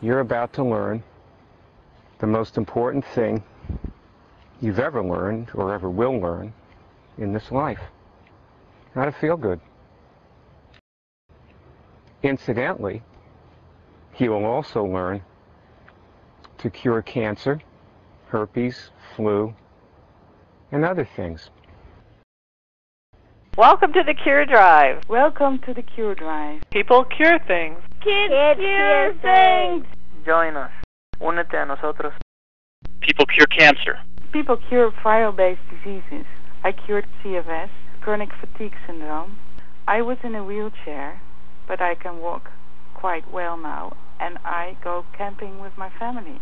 You're about to learn the most important thing you've ever learned or ever will learn in this life. How to feel good. Incidentally, you will also learn to cure cancer, herpes, flu, and other things. Welcome to the Cure Drive. Welcome to the Cure Drive. People cure things. Kids cure things. Join us. Únete a nosotros. People cure cancer. People cure viral-based diseases. I cured CFS, chronic fatigue syndrome. I was in a wheelchair, but I can walk quite well now, and I go camping with my family.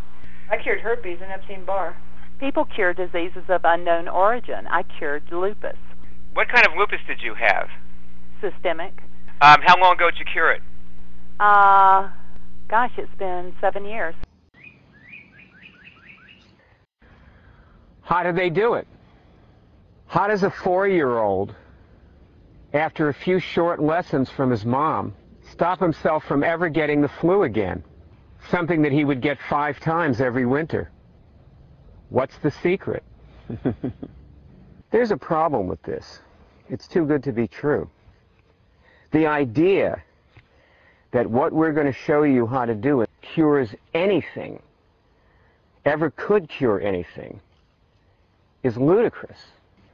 I cured herpes and Epstein-Barr. People cure diseases of unknown origin. I cured lupus. What kind of lupus did you have? Systemic. How long ago did you cure it? Gosh, it's been 7 years. How do they do it? How does a 4-year-old, after a few short lessons from his mom, stop himself from ever getting the flu again? Something that he would get 5 times every winter. What's the secret? There's a problem with this. It's too good to be true. The idea that what we're going to show you how to do it cures anything, ever could cure anything, is ludicrous.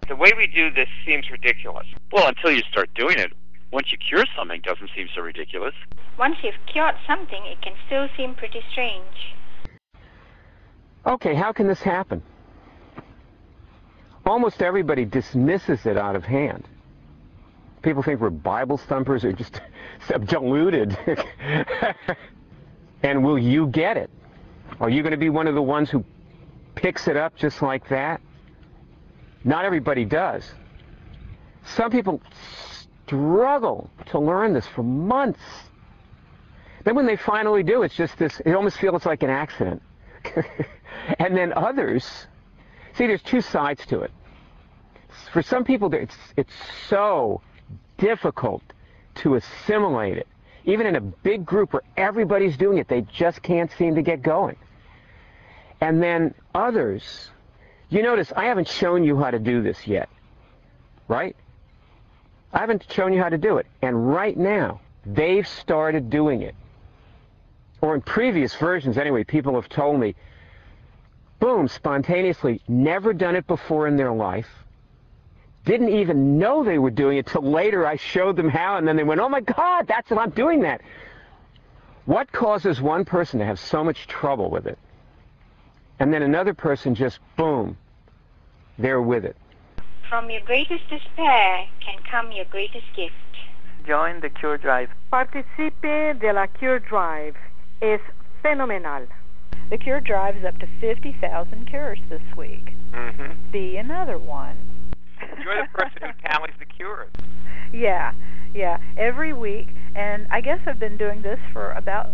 The way we do this seems ridiculous. Well, until you start doing it. Once you cure something, it doesn't seem so ridiculous. Once you've cured something, it can still seem pretty strange. Okay, how can this happen? Almost everybody dismisses it out of hand. People think we're Bible thumpers or just deluded. And will you get it? Are you going to be one of the ones who picks it up just like that? Not everybody does. Some people struggle to learn this for months. Then when they finally do, it's just this, it almost feels like an accident. And then others, see, there's two sides to it. For some people, it's so difficult to assimilate it. Even in a big group where everybody's doing it, they just can't seem to get going. And then others, you notice I haven't shown you how to do this yet, right? I haven't shown you how to do it. And right now, they've started doing it. Or in previous versions, anyway, people have told me, boom, spontaneously, never done it before in their life, didn't even know they were doing it till later I showed them how, and then they went, oh my God, that's what I'm doing that. What causes one person to have so much trouble with it? And then another person just, boom, they're with it. From your greatest despair can come your greatest gift. Join the Cure Drive. Participe de la Cure Drive. Es fenomenal. The Cure Drive is up to 50,000 cures this week. Mm-hmm. Be another one. You're the person who tallies the cures. Yeah, every week. And I guess I've been doing this for about,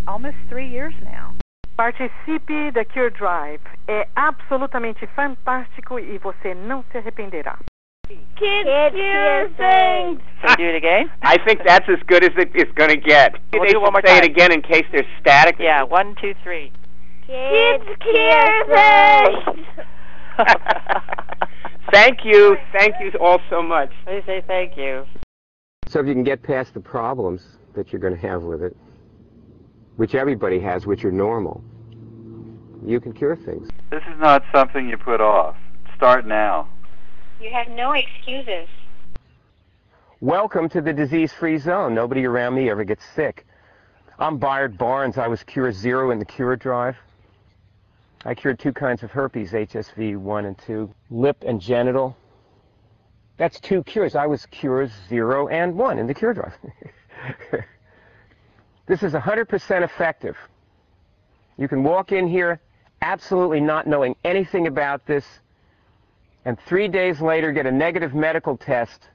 almost 3 years now. Participe da Cure Drive. É absolutamente fantástico e você não se arrependerá. Kids cure things. Do it again? I think that's as good as it's going to get. We'll They do one more say time. it again in case there's static. Yeah, 1, 2, 3. Kids cure things. Thank you all so much. They say thank you. So if you can get past the problems that you're going to have with it, which everybody has, which are normal, you can cure things. This is not something you put off. Start now. You have no excuses. Welcome to the disease-free zone. Nobody around me ever gets sick. I'm Bayard Barnes. I was Cure Zero in the Cure Drive. I cured 2 kinds of herpes, HSV 1 and 2, lip and genital. That's 2 cures. I was Cure 0 and 1 in the Cure Drive. This is 100% effective. You can walk in here absolutely not knowing anything about this, and 3 days later get a negative medical test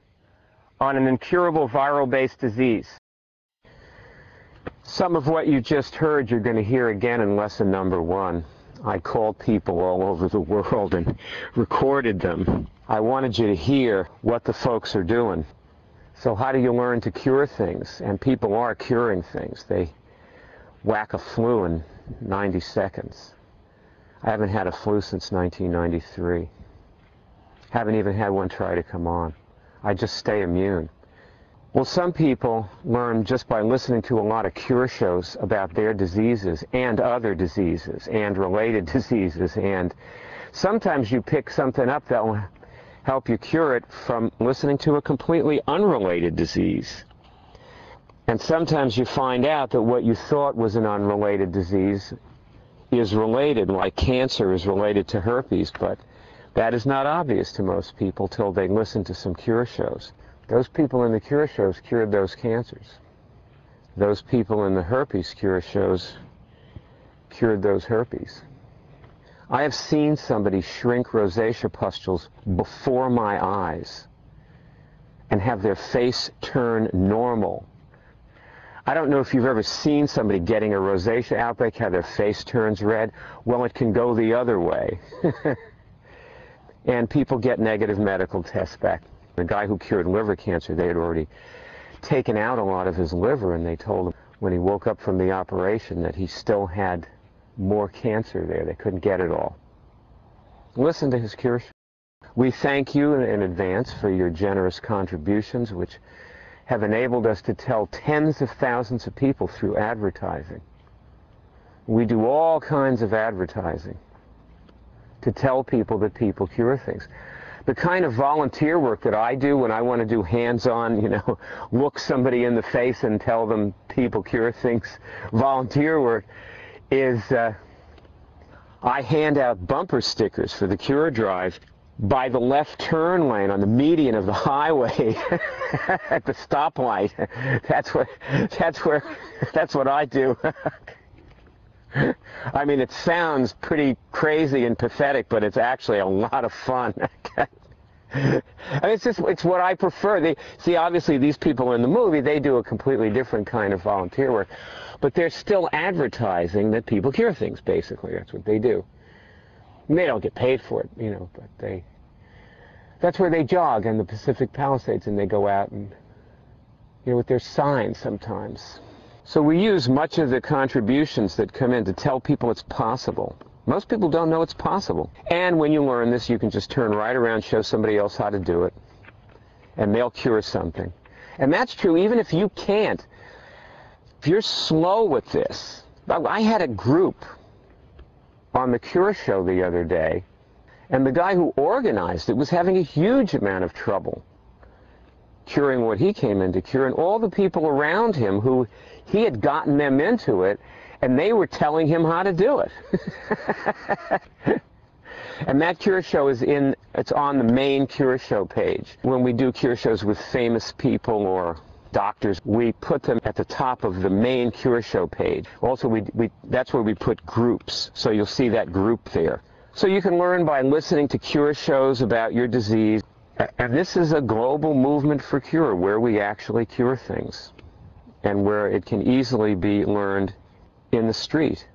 on an incurable viral-based disease. Some of what you just heard you're going to hear again in lesson number 1. I called people all over the world and recorded them. I wanted you to hear what the folks are doing. So how do you learn to cure things? And people are curing things. whack a flu in 90 seconds. I haven't had a flu since 1993. Haven't even had one try to come on. I just stay immune. Well, some people learn just by listening to a lot of cure shows about their diseases and other diseases and related diseases, and sometimes you pick something up that will help you cure it from listening to a completely unrelated disease. And sometimes you find out that what you thought was an unrelated disease is related, like cancer is related to herpes, but that is not obvious to most people till they listen to some cure shows. Those people in the cure shows cured those cancers. Those people in the herpes cure shows cured those herpes. I have seen somebody shrink rosacea pustules before my eyes and have their face turn normal. I don't know if you've ever seen somebody getting a rosacea outbreak, how their face turns red. Well, it can go the other way. And people get negative medical tests back. The guy who cured liver cancer, they had already taken out a lot of his liver, and they told him when he woke up from the operation that he still had more cancer there. They couldn't get it all. Listen to his cure show. We thank you in advance for your generous contributions, which have enabled us to tell tens of thousands of people through advertising. We do all kinds of advertising to tell people that people cure things. The kind of volunteer work that I do when I want to do hands-on, look somebody in the face and tell them people cure things, volunteer work, is I hand out bumper stickers for the Cure Drive by the left turn lane on the median of the highway at the stoplight. That's what I do. I mean, it sounds pretty crazy and pathetic, but it's actually a lot of fun. I mean, it's what I prefer. See, obviously, these people in the movie, they do a completely different kind of volunteer work, but they're still advertising that people cure things, basically. That's what they do. And they don't get paid for it, but that's where they jog in the Pacific Palisades, and they go out and, with their signs sometimes. So we use much of the contributions that come in to tell people it's possible. Most people don't know it's possible. And when you learn this, you can just turn right around, show somebody else how to do it, and they'll cure something. And that's true even if you can't. If you're slow with this. I had a group on the Cure Show the other day, and the guy who organized it was having a huge amount of trouble curing what he came in to cure, and all the people around him who he had gotten them into it, and they were telling him how to do it. And that Cure Show it's on the main Cure Show page. When we do Cure Shows with famous people or doctors, we put them at the top of the main Cure Show page. Also, that's where we put groups, so you'll see that group there. So you can learn by listening to Cure Shows about your disease. And this is a global movement for cure, where we actually cure things, and where it can easily be learned in the street,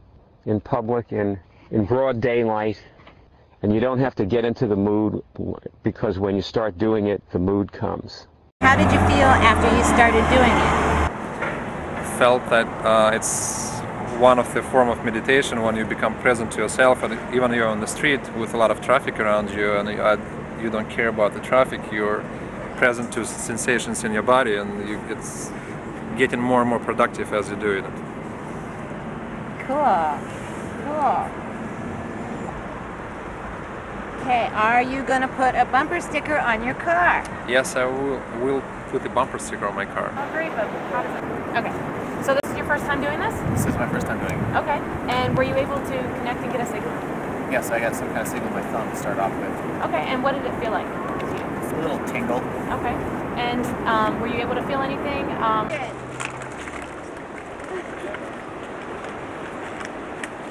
in public, in broad daylight, and you don't have to get into the mood, because when you start doing it, the mood comes. How did you feel after you started doing it? Felt that it's one of the form of meditation when you become present to yourself, and even you're on the street with a lot of traffic around you, and you don't care about the traffic, you're present to sensations in your body, and it's getting more and more productive as you do it. Cool. Okay, are you going to put a bumper sticker on your car? Yes, I will put a bumper sticker on my car. Oh, great, but how does it... Okay, so this is your first time doing this? This is my first time doing it. Okay, and were you able to connect and get a signal? Yes, I got some kind of signal in my thumb to start off with. Okay, and what did it feel like? It's a little tingle. Okay, and were you able to feel anything? Good.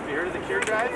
You heard of the Cure Drive?